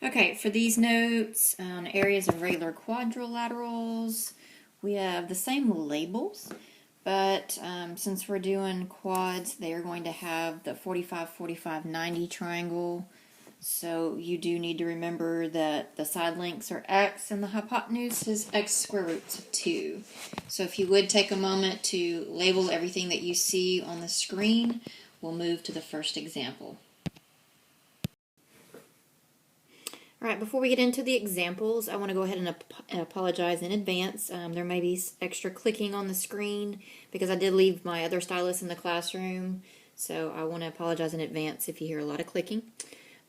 Okay, for these notes on areas of regular quadrilaterals, we have the same labels, but since we're doing quads, they are going to have the 45, 45, 90 triangle. So you do need to remember that the side lengths are x and the hypotenuse is x square roots of 2. So if you would take a moment to label everything that you see on the screen, we'll move to the first example. All right, before we get into the examples, I want to go ahead and apologize in advance. There may be extra clicking on the screen because I did leave my other stylus in the classroom, so I want to apologize in advance if you hear a lot of clicking.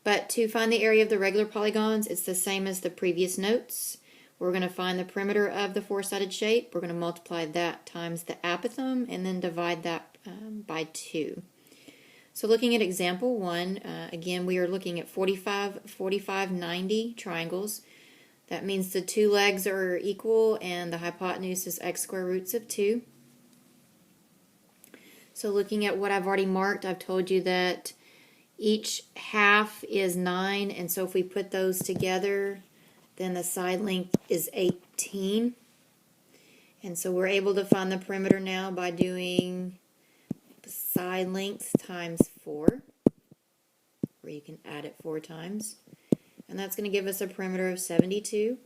But to find the area of the regular polygons, it's the same as the previous notes. We're going to find the perimeter of the four-sided shape. We're going to multiply that times the apothem and then divide that by 2. So looking at example 1, again we are looking at 45, 45, 90 triangles. That means the two legs are equal and the hypotenuse is x square roots of 2. So looking at what I've already marked, I've told you that each half is 9, and so if we put those together, then the side length is 18. And so we're able to find the perimeter now by doing the side length times 4, or you can add it 4 times. And that's going to give us a perimeter of 72.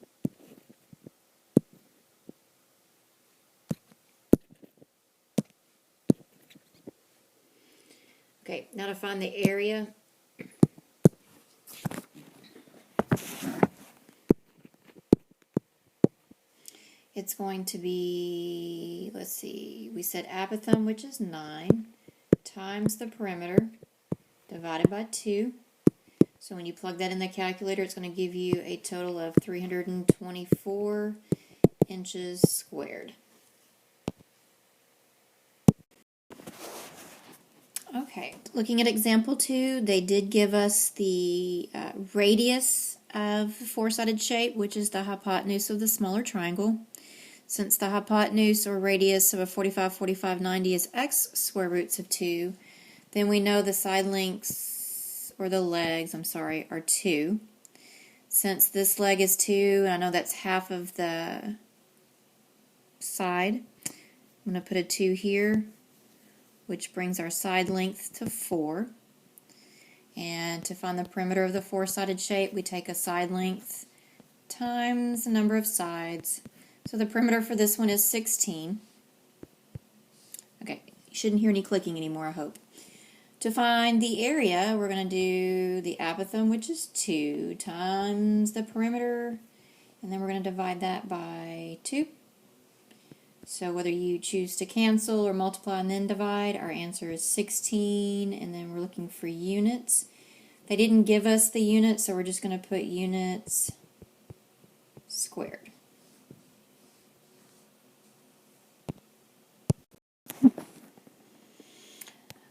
Okay, now to find the area. It's going to be, let's see, we said apothem, which is 9, times the perimeter, divided by 2. So when you plug that in the calculator, it's going to give you a total of 324 inches squared. Okay, looking at example 2, they did give us the radius of the four-sided shape, which is the hypotenuse of the smaller triangle. Since the hypotenuse or radius of a 45, 45, 90 is x square roots of 2, then we know the side lengths, or the legs, I'm sorry, are 2. Since this leg is 2, I know that's half of the side, I'm going to put a 2 here, which brings our side length to 4. And to find the perimeter of the four-sided shape, we take a side length times the number of sides. So the perimeter for this one is 16. Okay, you shouldn't hear any clicking anymore, I hope. To find the area, we're going to do the apothem, which is 2, times the perimeter, and then we're going to divide that by 2. So whether you choose to cancel or multiply and then divide, our answer is 16, and then we're looking for units. They didn't give us the units, so we're just going to put units squared.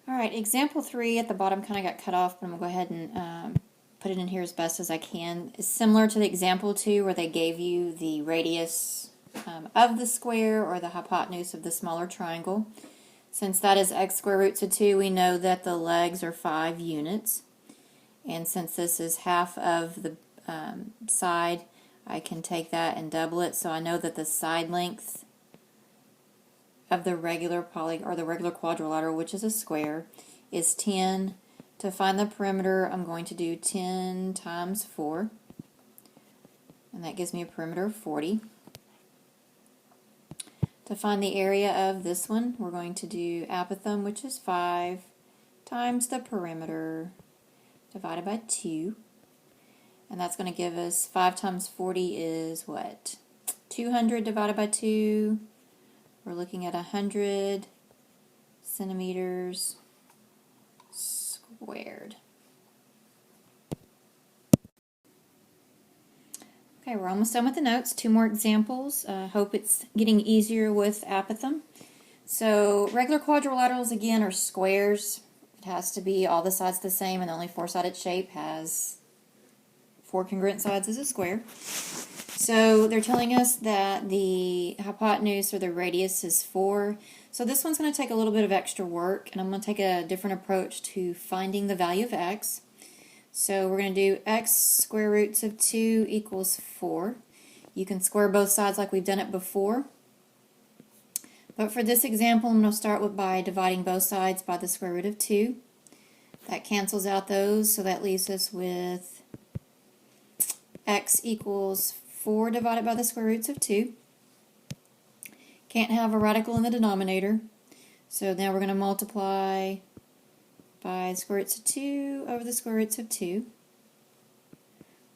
Alright, example 3 at the bottom kind of got cut off, but I'm going to go ahead and put it in here as best as I can. It's similar to the example 2 where they gave you the radius of the square or the hypotenuse of the smaller triangle. Since that is x square roots of 2, we know that the legs are 5 units. And since this is half of the side, I can take that and double it. So I know that the side length of the regular the regular quadrilateral, which is a square, is 10. To find the perimeter, I'm going to do 10 times 4, and that gives me a perimeter of 40. To find the area of this one, we're going to do apothem, which is 5, times the perimeter, divided by 2, and that's going to give us 5 times 40 is what? 200 divided by 2. We're looking at 100 centimeters squared. Okay, we're almost done with the notes. 2 more examples. Hope it's getting easier with apothem. So regular quadrilaterals again are squares. It has to be all the sides the same, and the only four-sided shape has 4 congruent sides as a square. So they're telling us that the hypotenuse or the radius is 4. So this one's going to take a little bit of extra work, and I'm going to take a different approach to finding the value of x. So we're going to do x square roots of 2 equals 4. You can square both sides like we've done it before. But for this example, I'm going to start by dividing both sides by the square root of 2. That cancels out those, so that leaves us with x equals 4 divided by the square roots of 2. Can't have a radical in the denominator, so now we're going to multiply by the square roots of 2 over the square roots of 2,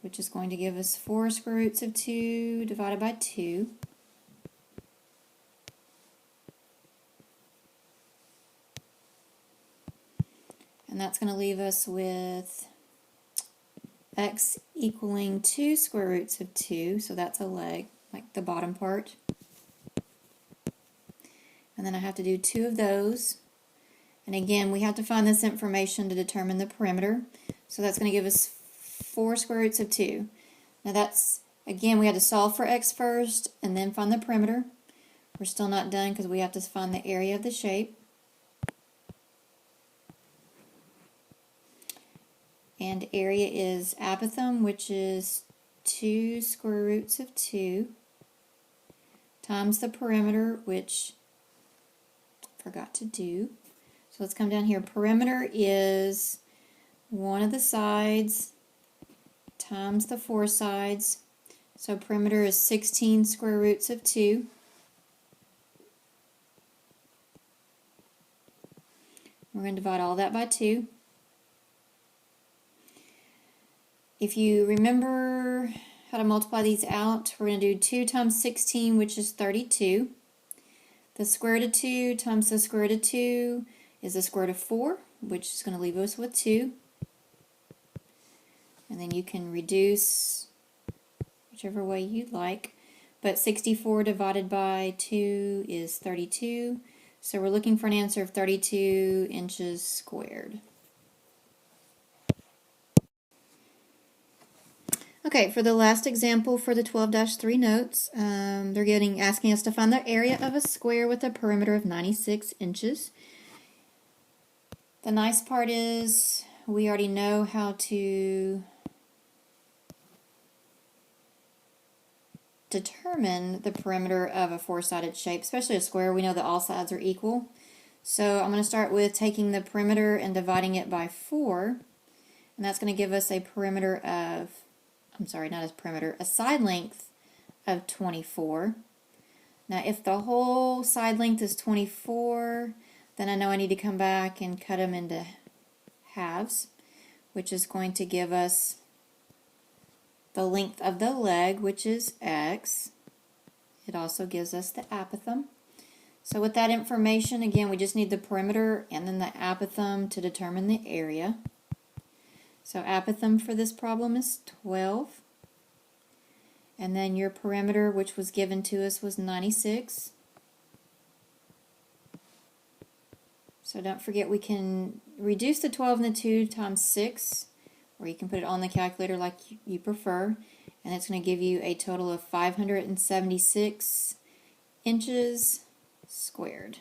which is going to give us 4 square roots of 2 divided by 2. And that's going to leave us with x equaling 2 square roots of 2, so that's a leg, like the bottom part. And then I have to do 2 of those. And again, we have to find this information to determine the perimeter. So that's going to give us 4 square roots of 2. Now that's, again, we had to solve for x first and then find the perimeter. We're still not done because we have to find the area of the shape. And area is apothem, which is 2 square roots of 2 times the perimeter, which I forgot to do. So let's come down here. Perimeter is one of the sides times the 4 sides. So perimeter is 16 square roots of 2. We're going to divide all that by 2. If you remember how to multiply these out, we're going to do 2 times 16, which is 32. The square root of 2 times the square root of 2 is the square root of 4, which is going to leave us with 2. And then you can reduce whichever way you'd like. But 64 divided by 2 is 32. So we're looking for an answer of 32 inches squared. Okay, for the last example for the 12-3 notes, they're asking us to find the area of a square with a perimeter of 96 inches. The nice part is we already know how to determine the perimeter of a four-sided shape, especially a square. We know that all sides are equal. So I'm going to start with taking the perimeter and dividing it by 4, and that's going to give us a perimeter of, a side length of 24. Now if the whole side length is 24, then I know I need to come back and cut them into halves, which is going to give us the length of the leg, which is x. It also gives us the apothem. So with that information, again, we just need the perimeter and then the apothem to determine the area. So apothem for this problem is 12. And then your perimeter, which was given to us, was 96. So don't forget we can reduce the 12 and the 2 times 6, or you can put it on the calculator like you prefer, and it's going to give you a total of 576 inches squared.